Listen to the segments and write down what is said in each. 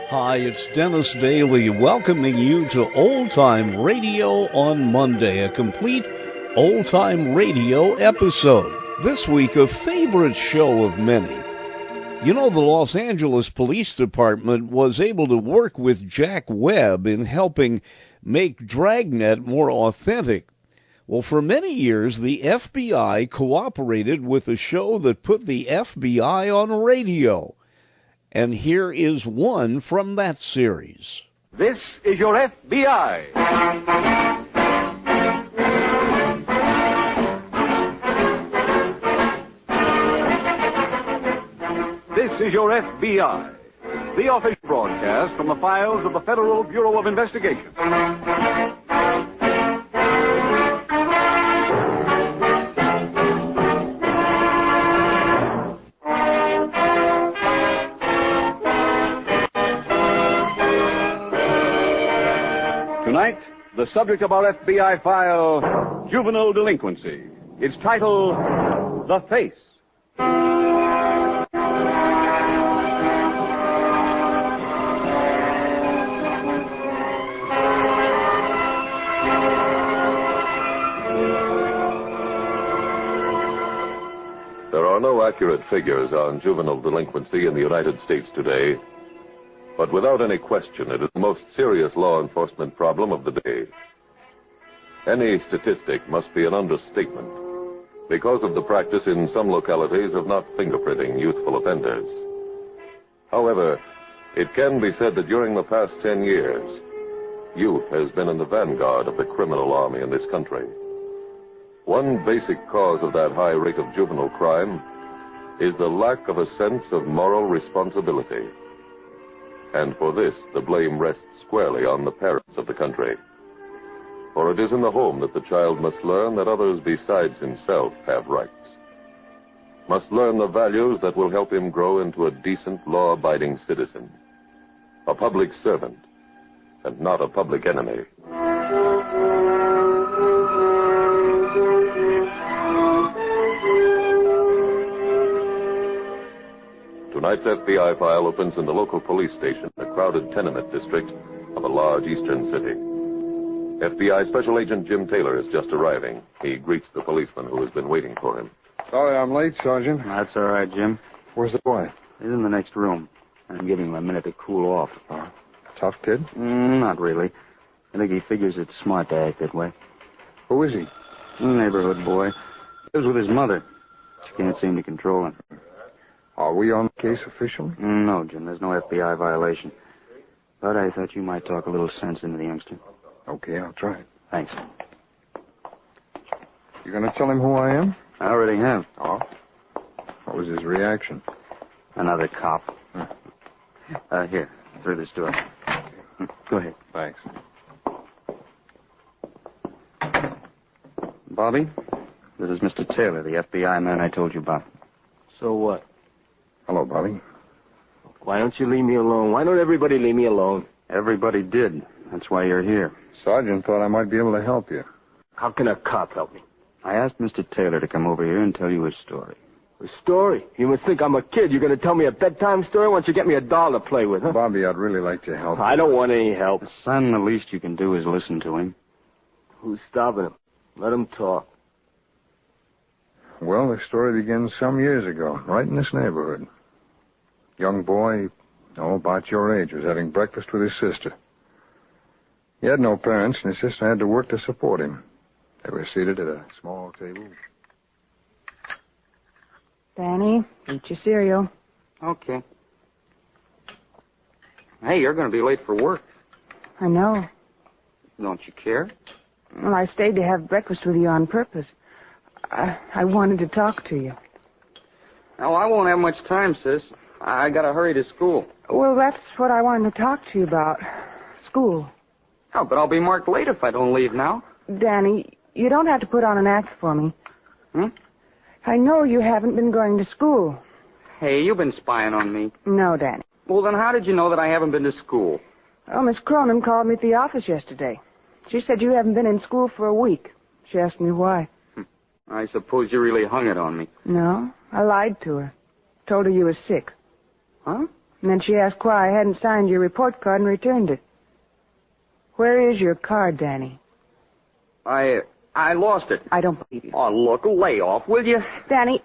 Hi, it's Dennis Daly welcoming you to Old Time Radio on Monday, a complete Old Time Radio episode. This week, a favorite show of many. You know, the Los Angeles Police Department was able to work with Jack Webb in helping make Dragnet more authentic. Well, for many years, the FBI cooperated with a show that put the FBI on radio. And here is one from that series. This is your FBI. This is your FBI, the official broadcast from the files of the Federal Bureau of Investigation. Tonight, the subject of our FBI file, Juvenile Delinquency. Its title, The Face. There are no accurate figures on juvenile delinquency in the United States today. But without any question, it is the most serious law enforcement problem of the day. Any statistic must be an understatement because of the practice in some localities of not fingerprinting youthful offenders. However, it can be said that during the past 10 years, youth has been in the vanguard of the criminal army in this country. One basic cause of that high rate of juvenile crime is the lack of a sense of moral responsibility. And for this, the blame rests squarely on the parents of the country. For it is in the home that the child must learn that others besides himself have rights, must learn the values that will help him grow into a decent, law-abiding citizen, a public servant, and not a public enemy. Tonight's FBI file opens in the local police station, a crowded tenement district of a large eastern city. FBI Special Agent Jim Taylor is just arriving. He greets the policeman who has been waiting for him. Sorry I'm late, Sergeant. That's all right, Jim. Where's the boy? He's in the next room. I'm giving him a minute to cool off. Tough kid? Not really. I think he figures it's smart to act that way. Who is he? A neighborhood boy. Lives with his mother. She can't seem to control him. Are we on the case officially? No, Jim. There's no FBI violation. But I thought you might talk a little sense into the youngster. Okay, I'll try. Thanks. You gonna tell him who I am? I already have. Oh? What was his reaction? Another cop. Here, through this door. Okay. Go ahead. Thanks. Bobby, this is Mr. Taylor, the FBI man I told you about. So what? Hello, Bobby. Why don't you leave me alone? Why don't everybody leave me alone? Everybody did. That's why you're here. Sergeant thought I might be able to help you. How can a cop help me? I asked Mr. Taylor to come over here and tell you his story. A story? You must think I'm a kid. You're going to tell me a bedtime story? Why don't you get me a doll to play with, huh? Bobby, I'd really like to help. I don't want any help. Son, the least you can do is listen to him. Who's stopping him? Let him talk. Well, the story begins some years ago, right in this neighborhood. Young boy, about your age, was having breakfast with his sister. He had no parents, and his sister had to work to support him. They were seated at a small table. Danny, eat your cereal. Okay. Hey, you're going to be late for work. I know. Don't you care? Well, I stayed to have breakfast with you on purpose. I wanted to talk to you. Oh, I won't have much time, sis. I got to hurry to school. Well, that's what I wanted to talk to you about. School. Oh, but I'll be marked late if I don't leave now. Danny, you don't have to put on an act for me. I know you haven't been going to school. Hey, you've been spying on me. No, Danny. Well, then how did you know that I haven't been to school? Oh, Miss Cronin called me at the office yesterday. She said you haven't been in school for a week. She asked me why. I suppose you really hung it on me. No, I lied to her. Told her you were sick. Huh? And then she asked why I hadn't signed your report card and returned it. Where is your card, Danny? I lost it. I don't believe you. Oh, look, lay off, will you? Danny,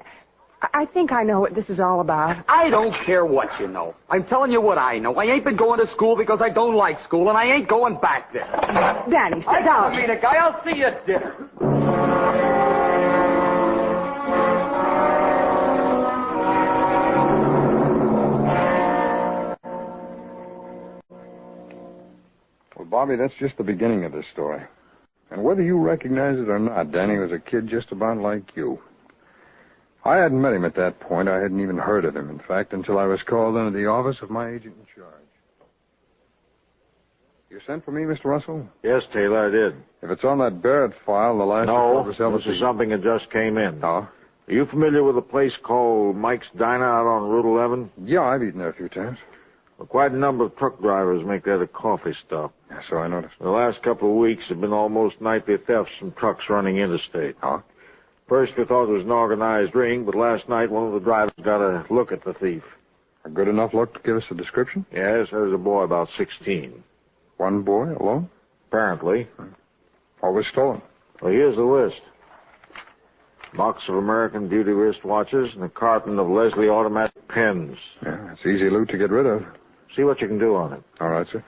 I think I know what this is all about. I don't care what you know. I'm telling you what I know. I ain't been going to school because I don't like school, and I ain't going back there. Danny, sit I down. don't mean a guy. I'll see you at dinner. Well, Bobby, that's just the beginning of this story. And whether you recognize it or not, Danny was a kid just about like you. I hadn't met him at that point. I hadn't even heard of him, in fact, until I was called into the office of my agent in charge. You sent for me, Mr. Russell? Yes, Taylor, I did. If it's on that Barrett file, the last No, report was this is something that just came in. Oh? Are you familiar with a place called Mike's Diner out on Route 11? Yeah, I've eaten there a few times. Well, quite a number of truck drivers make that a coffee stop. Yeah, so I noticed. The last couple of weeks have been almost nightly thefts from trucks running interstate. Oh? First, we thought it was an organized ring, but last night one of the drivers got a look at the thief. A good enough look to give us a description? Yes, there was a boy about 16. One boy, alone? Apparently. What was stolen? Well, here's the list. Box of American Beauty wristwatches and a carton of Leslie automatic pens. Yeah, it's easy loot to get rid of. See what you can do on it. All right, sir.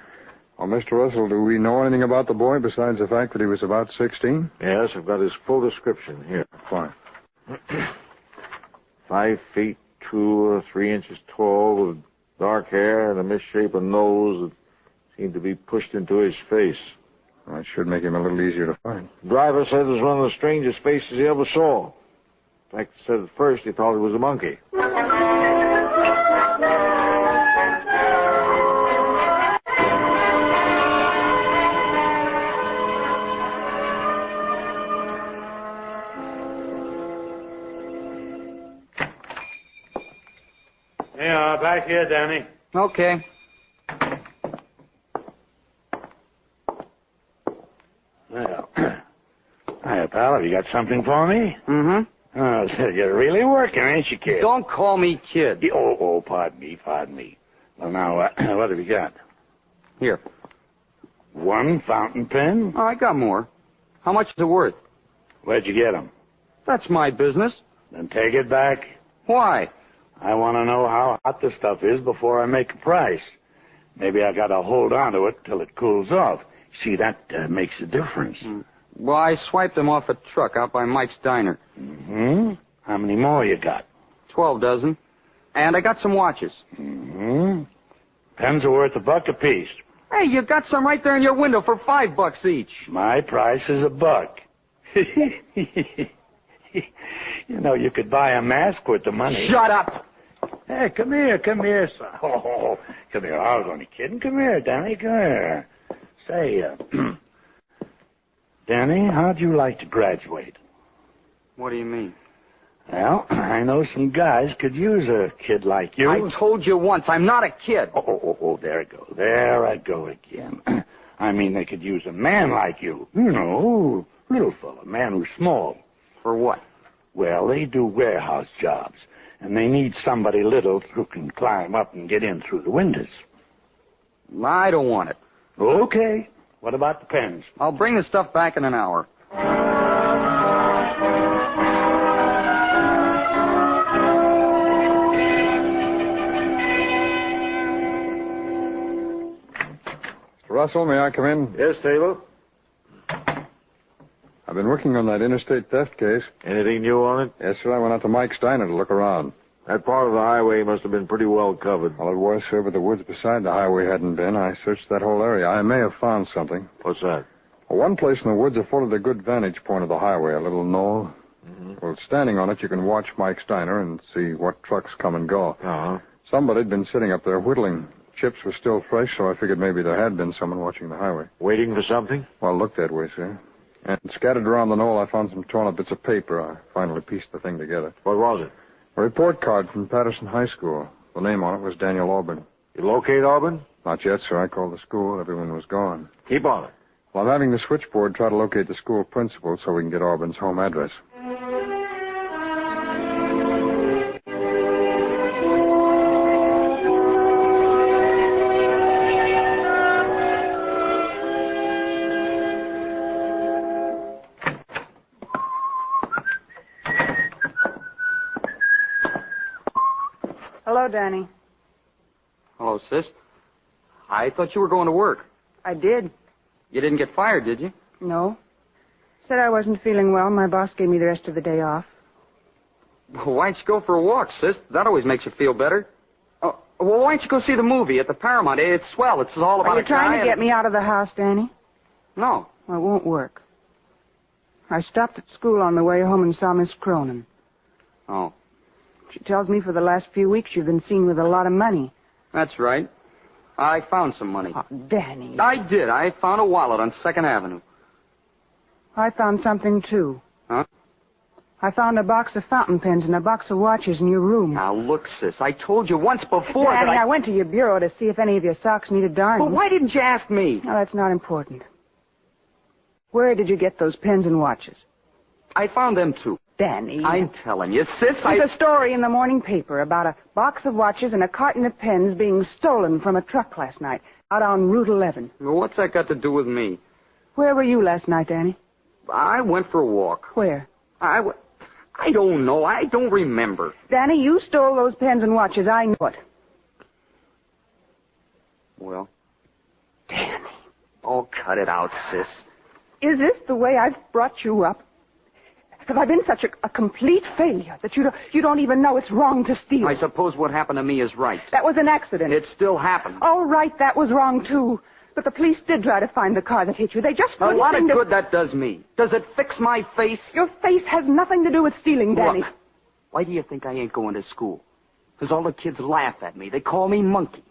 Well, Mr. Russell, do we know anything about the boy besides the fact that he was about 16? Yes, I've got his full description here. Fine. 5 feet 2 or 3 inches tall, with dark hair and a misshapen nose that seemed to be pushed into his face. Well, that should make him a little easier to find. The driver said it was one of the strangest faces he ever saw. In fact, he said at first he thought it was a monkey. Yeah, back here, Danny. Okay. Well, hiya, pal. Have you got something for me? Mm-hmm. Oh, so you're really working, ain't you, kid? Don't call me kid. Oh, pardon me. Well, now, what have you got? Here. One fountain pen? Oh, I got more. How much is it worth? Where'd you get 'em? That's my business. Then take it back. Why? I want to know how hot the stuff is before I make a price. Maybe I got to hold on to it till it cools off. See, that makes a difference. Well, I swiped them off a truck out by Mike's Diner. Mm-hmm. How many more you got? 12 dozen. And I got some watches. Mm-hmm. Pens are worth $1 apiece. Hey, you got some right there in your window for $5 each. My price is $1. You know, you could buy a mask with the money. Shut up! Hey, come here, son. Oh, come here. I was only kidding. Come here, Danny, come here. Say, Danny, how'd you like to graduate? What do you mean? Well, I know some guys could use a kid like you. I told you once, I'm not a kid. Oh, there I go. There I go again. I mean, they could use a man like you. You know, little fella, man who's small. For what? Well, they do warehouse jobs, and they need somebody little who can climb up and get in through the windows. I don't want it. Okay. What about the pens? I'll bring the stuff back in an hour. Mr. Russell, may I come in? Yes, Taylor? I've been working on that interstate theft case. Anything new on it? Yes, sir. I went out to Mike's Diner to look around. That part of the highway must have been pretty well covered. Well, it was, sir, but the woods beside the highway hadn't been. I searched that whole area. I may have found something. What's that? Well, one place in the woods afforded a good vantage point of the highway, a little knoll. Mm-hmm. Well, standing on it, you can watch Mike's Diner and see what trucks come and go. Uh-huh. Somebody'd been sitting up there whittling. Chips were still fresh, so I figured maybe there had been someone watching the highway. Waiting for something? Well, it looked that way, sir. And scattered around the knoll, I found some torn up bits of paper. I finally pieced the thing together. What was it? A report card from Patterson High School. The name on it was Daniel Auburn. You locate Auburn? Not yet, sir. I called the school. Everyone was gone. Keep on it. Well, I'm having the switchboard try to locate the school principal so we can get Auburn's home address. Danny. Hello, sis. I thought you were going to work. I did. You didn't get fired, did you? No. Said I wasn't feeling well. My boss gave me the rest of the day off. Well, why don't you go for a walk, sis? That always makes you feel better. Oh, well, why don't you go see the movie at the Paramount? It's swell. It's all about Are you trying to get me out of the house, Danny? No. Well, it won't work. I stopped at school on the way home and saw Miss Cronin. Oh. She tells me for the last few weeks you've been seen with a lot of money. That's right. I found some money. Oh, Danny. I did. I found a wallet on 2nd Avenue. I found something, too. Huh? I found a box of fountain pens and a box of watches in your room. Now, look, sis, I told you once before Danny, that I went to your bureau to see if any of your socks needed darning. Well, why didn't you ask me? No, that's not important. Where did you get those pens and watches? I found them, too. Danny. I'm telling you, sis, There's a story in the morning paper about a box of watches and a carton of pens being stolen from a truck last night out on Route 11. Well, what's that got to do with me? Where were you last night, Danny? I went for a walk. Where? I don't know. I don't remember. Danny, you stole those pens and watches. I know it. Well? Danny. Oh, cut it out, sis. Is this the way I've brought you up? Have I been such a complete failure that you don't even know it's wrong to steal? I suppose what happened to me is right. That was an accident. It still happened. All right, that was wrong, too. But the police did try to find the car that hit you. They just couldn't A lot of seem to... good that does me. Does it fix my face? Your face has nothing to do with stealing, Danny. Look, why do you think I ain't going to school? Because all the kids laugh at me. They call me monkey.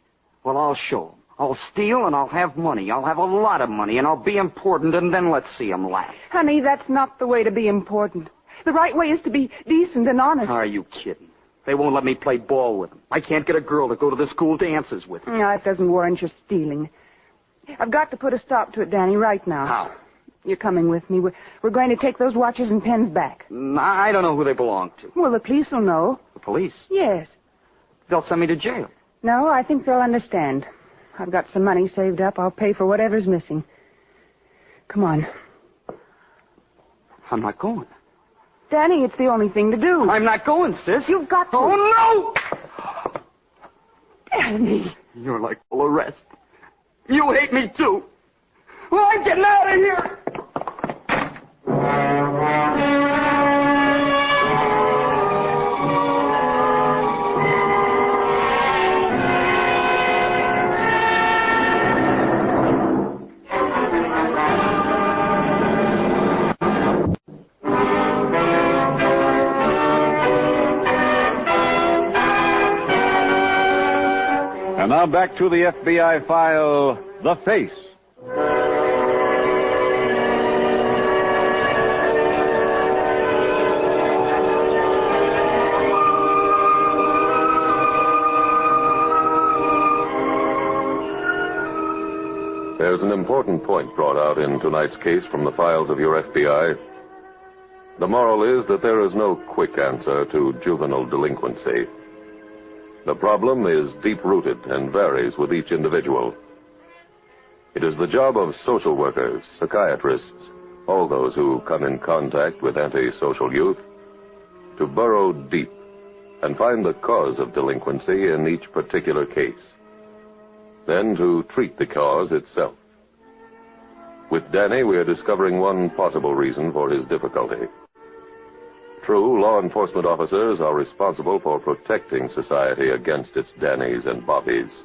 Well, I'll show them. I'll steal and I'll have money. I'll have a lot of money and I'll be important and then let's see them laugh. Honey, that's not the way to be important. The right way is to be decent and honest. Are you kidding? They won't let me play ball with them. I can't get a girl to go to the school dances with me. No, it doesn't warrant your stealing. I've got to put a stop to it, Danny, right now. How? You're coming with me. We're going to take those watches and pens back. I don't know who they belong to. Well, the police will know. The police? Yes. They'll send me to jail. No, I think they'll understand. I've got some money saved up. I'll pay for whatever's missing. Come on. I'm not going. Danny, it's the only thing to do. I'm not going, sis. You've got to. Oh, no! Danny. You're like full arrest. You hate me, too. Well, I'm getting out of here. And now back to the FBI file, The Face. There's an important point brought out in tonight's case from the files of your FBI. The moral is that there is no quick answer to juvenile delinquency. The problem is deep-rooted and varies with each individual. It is the job of social workers, psychiatrists, all those who come in contact with antisocial youth, to burrow deep and find the cause of delinquency in each particular case. Then to treat the cause itself. With Danny, we are discovering one possible reason for his difficulty. True, law enforcement officers are responsible for protecting society against its Dannys and Bobbies.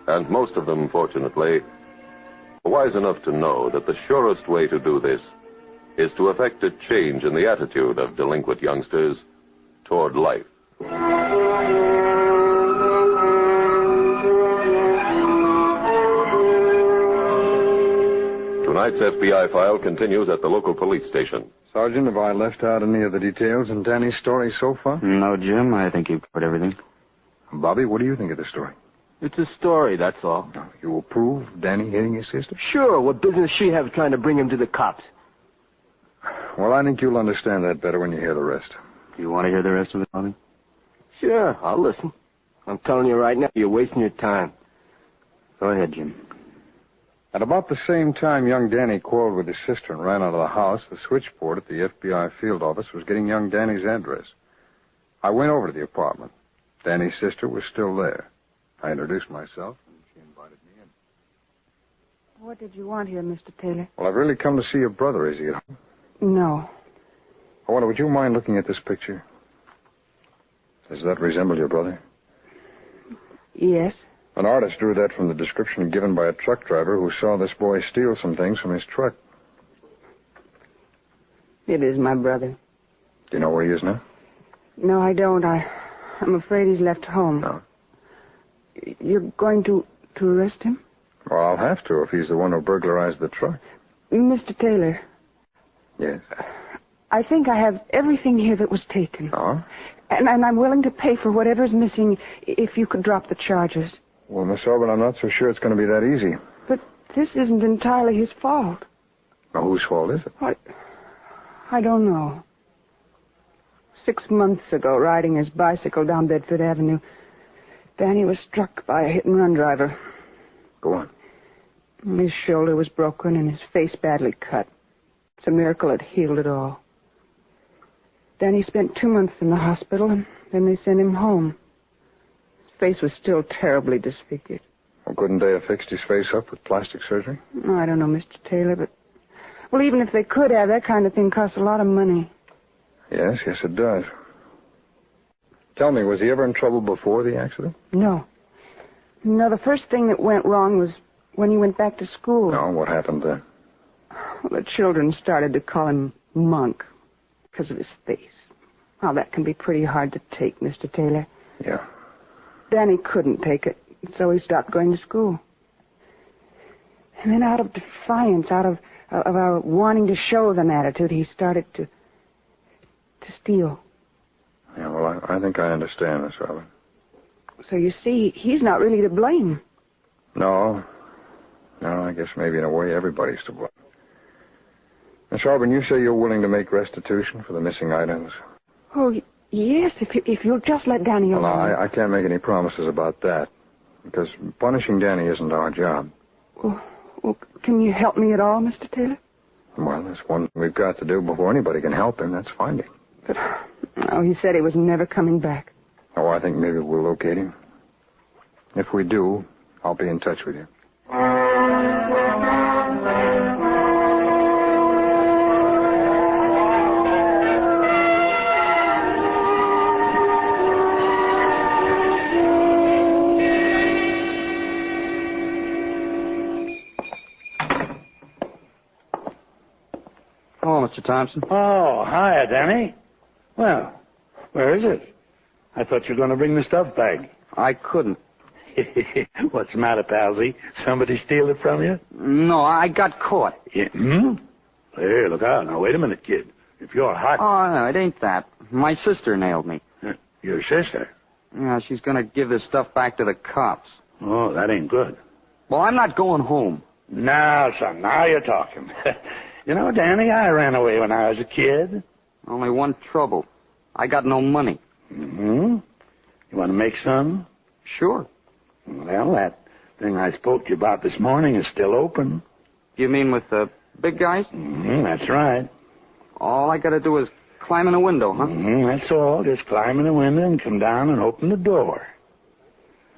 And most of them, fortunately, are wise enough to know that the surest way to do this is to effect a change in the attitude of delinquent youngsters toward life. Tonight's FBI file continues at the local police station. Sergeant, have I left out any of the details in Danny's story so far? No, Jim. I think you've covered everything. Bobby, what do you think of the story? It's a story, that's all. You approve Danny hitting his sister? Sure. What business she have trying to bring him to the cops? Well, I think you'll understand that better when you hear the rest. Do you want to hear the rest of it, Bobby? Sure, I'll listen. I'm telling you right now, you're wasting your time. Go ahead, Jim. At about the same time young Danny quarreled with his sister and ran out of the house, the switchboard at the FBI field office was getting young Danny's address. I went over to the apartment. Danny's sister was still there. I introduced myself, and she invited me in. What did you want here, Mr. Taylor? Well, I've really come to see your brother. Is he at home? No. I wonder, would you mind looking at this picture? Does that resemble your brother? Yes. An artist drew that from the description given by a truck driver who saw this boy steal some things from his truck. It is my brother. Do you know where he is now? No, I don't. I'm afraid he's left home. No. You're going to arrest him? Well, I'll have to if he's the one who burglarized the truck. Mr. Taylor. Yes. I think I have everything here that was taken. Oh? And I'm willing to pay for whatever's missing if you could drop the charges. Well, Miss Orban, I'm not so sure it's going to be that easy. But this isn't entirely his fault. Now, whose fault is it? I don't know. 6 months ago, riding his bicycle down Bedford Avenue, Danny was struck by a hit-and-run driver. Go on. His shoulder was broken and his face badly cut. It's a miracle it healed it all. Danny spent 2 months in the hospital, and then they sent him home. His face was still terribly disfigured. Well, couldn't they have fixed his face up with plastic surgery? Oh, I don't know, Mr. Taylor, but... Well, even if they could have, that kind of thing costs a lot of money. Yes, it does. Tell me, was he ever in trouble before the accident? No. No, the first thing that went wrong was when he went back to school. No, what happened then? Well, the children started to call him Monk because of his face. Well, that can be pretty hard to take, Mr. Taylor. Yeah. Danny couldn't take it, so he stopped going to school. And then out of defiance, out of our wanting to show them attitude, he started to steal. Yeah, well, I think I understand, Miss Robin. So you see, he's not really to blame. No, I guess maybe in a way everybody's to blame. Miss Robin, you say you're willing to make restitution for the missing items? Oh, yes, if you'll just let Danny alone. Well, I can't make any promises about that, because punishing Danny isn't our job. Well, can you help me at all, Mr. Taylor? Well, there's one thing we've got to do before anybody can help him. That's find him. But, he said he was never coming back. Oh, I think maybe we'll locate him. If we do, I'll be in touch with you. Hello, Mr. Thompson. Oh, hiya, Danny. Well, where is it? I thought you were going to bring the stuff back. I couldn't. What's the matter, Palsy? Somebody steal it from you? No, I got caught. Yeah, Hey, look out. Now, wait a minute, kid. If you're hot... Oh, no, it ain't that. My sister nailed me. Your sister? Yeah, she's going to give this stuff back to the cops. Oh, that ain't good. Well, I'm not going home. Now, son, now you're talking. You know, Danny, I ran away when I was a kid. Only one trouble. I got no money. You want to make some? Sure. Well, that thing I spoke to you about this morning is still open. You mean with the big guys? That's right. All I got to do is climb in a window, huh? That's all. Just climb in the window and come down and open the door.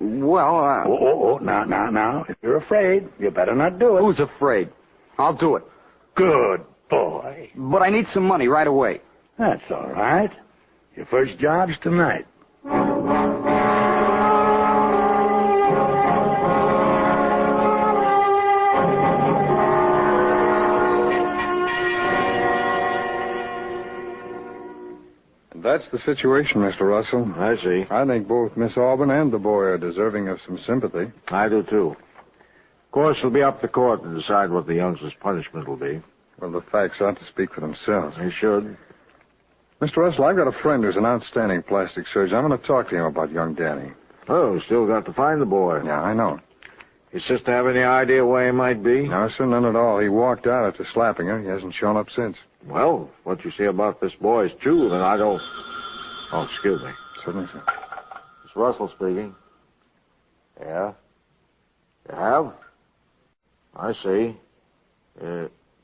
Well, Now. If you're afraid, you better not do it. Who's afraid? I'll do it. Good boy. But I need some money right away. That's all right. Your first job's tonight. That's the situation, Mr. Russell. I see. I think both Miss Auburn and the boy are deserving of some sympathy. I do, too. Of course, it'll be up to the court to decide what the youngster's punishment will be. Well, the facts ought to speak for themselves. They should. Mr. Russell, I've got a friend who's an outstanding plastic surgeon. I'm going to talk to him about young Danny. Oh, still got to find the boy. Yeah, I know. Your sister have any idea where he might be? No, sir, none at all. He walked out after slapping her. He hasn't shown up since. Well, what you say about this boy is true, then I don't... Oh, excuse me. Certainly, sir. It's Russell speaking. Yeah? You have? I see.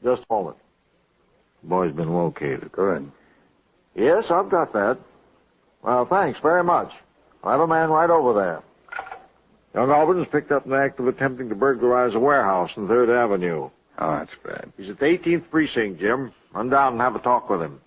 Just a moment. The boy's been located. Good. Yes, I've got that. Well, thanks very much. I have a man right over there. Young Auburn's picked up an act of attempting to burglarize a warehouse on 3rd Avenue. Oh, that's bad. He's at the 18th precinct, Jim. Run down and have a talk with him.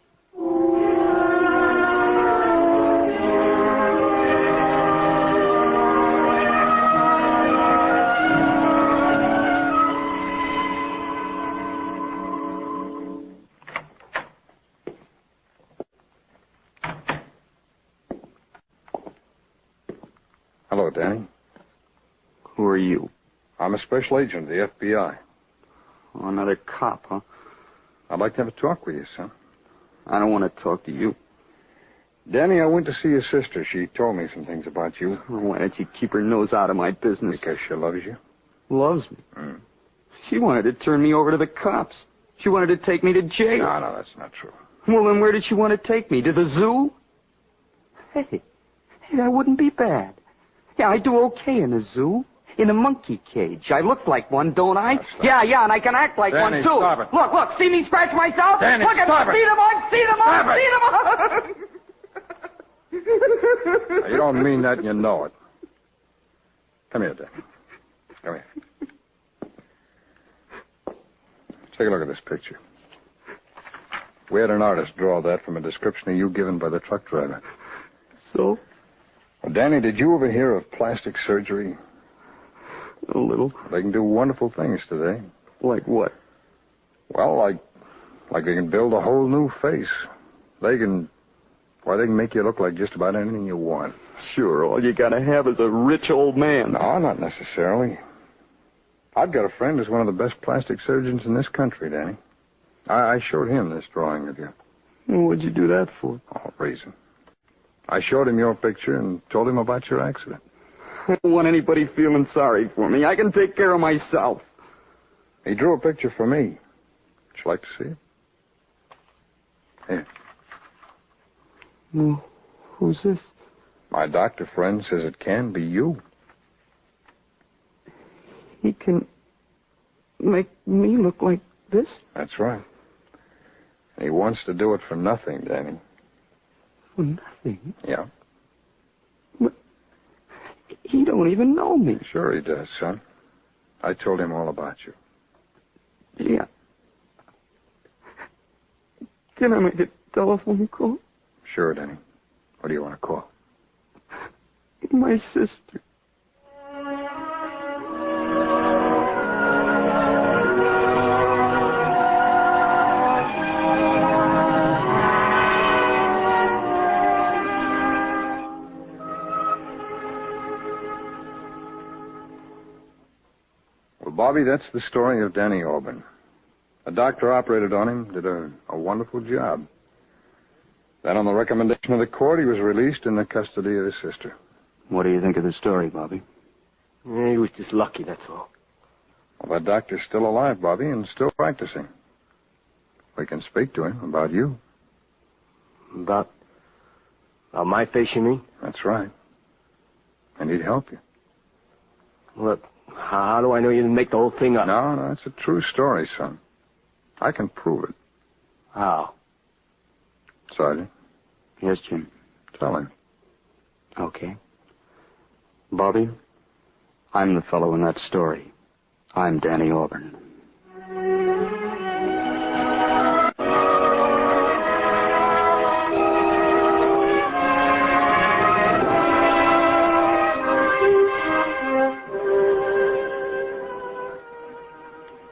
Hello, Danny. Who are you? I'm a special agent of the FBI. Oh, another cop, huh? I'd like to have a talk with you, son. I don't want to talk to you. Danny, I went to see your sister. She told me some things about you. Why don't you keep her nose out of my business? Because she loves you. Loves me? She wanted to turn me over to the cops. She wanted to take me to jail. No, that's not true. Well, then where did she want to take me? To the zoo? Hey, that wouldn't be bad. Yeah, I do okay in a zoo. In a monkey cage. I look like one, don't I? Yeah, and I can act like Danny, one, too. Stop it. Look, see me scratch myself? Danny, look stop at it. See them on. Now, you don't mean that and you know it. Come here, Danny. Come here. Take a look at this picture. We had an artist draw that from a description of you given by the truck driver. So? Well, Danny, did you ever hear of plastic surgery? A little. They can do wonderful things today. Like what? Well, like they can build a whole new face. They can make you look like just about anything you want. Sure, all you gotta have is a rich old man. No, not necessarily. I've got a friend who's one of the best plastic surgeons in this country, Danny. I showed him this drawing of you. Well, what'd you do that for? Oh, reason. I showed him your picture and told him about your accident. I don't want anybody feeling sorry for me. I can take care of myself. He drew a picture for me. Would you like to see it? Here. Well, who's this? My doctor friend says it can be you. He can make me look like this? That's right. And he wants to do it for nothing, Danny. For nothing? Yeah. But he don't even know me. Sure he does, son. I told him all about you. Yeah. Can I make a telephone call? Sure, Danny. What do you want to call? My sister. Well, Bobby, that's the story of Danny Auburn. A doctor operated on him, did a wonderful job. Then, on the recommendation of the court, he was released in the custody of his sister. What do you think of the story, Bobby? He was just lucky, that's all. Well, that doctor's still alive, Bobby, and still practicing. We can speak to him about you. About my face, you mean? That's right. And he'd help you. Look, how do I know you didn't make the whole thing up? No, it's a true story, son. I can prove it. How? Sergeant, Yes, Jim. tell him. Okay. Bobby, I'm the fellow in that story. I'm Danny Auburn.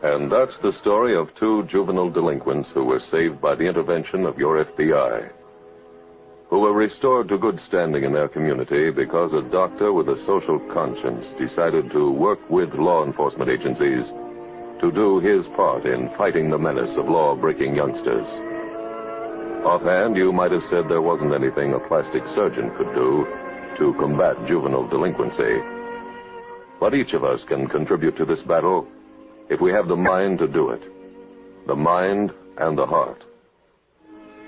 And that's the story of two juvenile delinquents who were saved by the intervention of your FBI. Who were restored to good standing in their community because a doctor with a social conscience decided to work with law enforcement agencies to do his part in fighting the menace of law-breaking youngsters. Offhand, you might have said there wasn't anything a plastic surgeon could do to combat juvenile delinquency. But each of us can contribute to this battle if we have the mind to do it. The mind and the heart.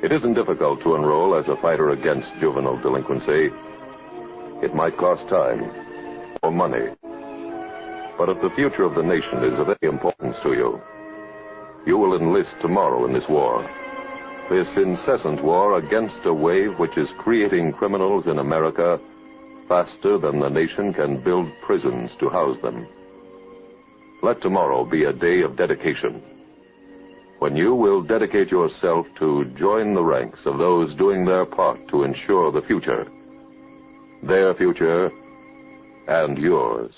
It isn't difficult to enroll as a fighter against juvenile delinquency. It might cost time or money. But if the future of the nation is of any importance to you, you will enlist tomorrow in this war. This incessant war against a wave which is creating criminals in America faster than the nation can build prisons to house them. Let tomorrow be a day of dedication, when you will dedicate yourself to join the ranks of those doing their part to ensure the future, their future and yours.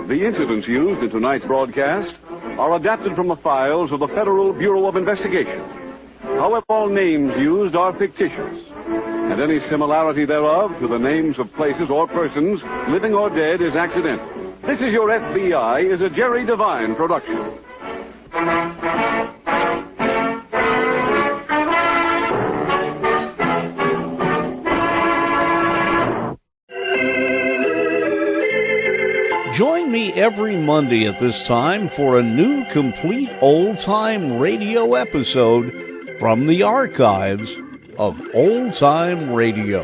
The incidents used in tonight's broadcast are adapted from the files of the Federal Bureau of Investigation. However, all names used are fictitious, and any similarity thereof to the names of places or persons, living or dead, is accidental. This Is Your FBI is a Jerry Devine production. Join me every Monday at this time for a new complete old-time radio episode from the archives of Old Time Radio.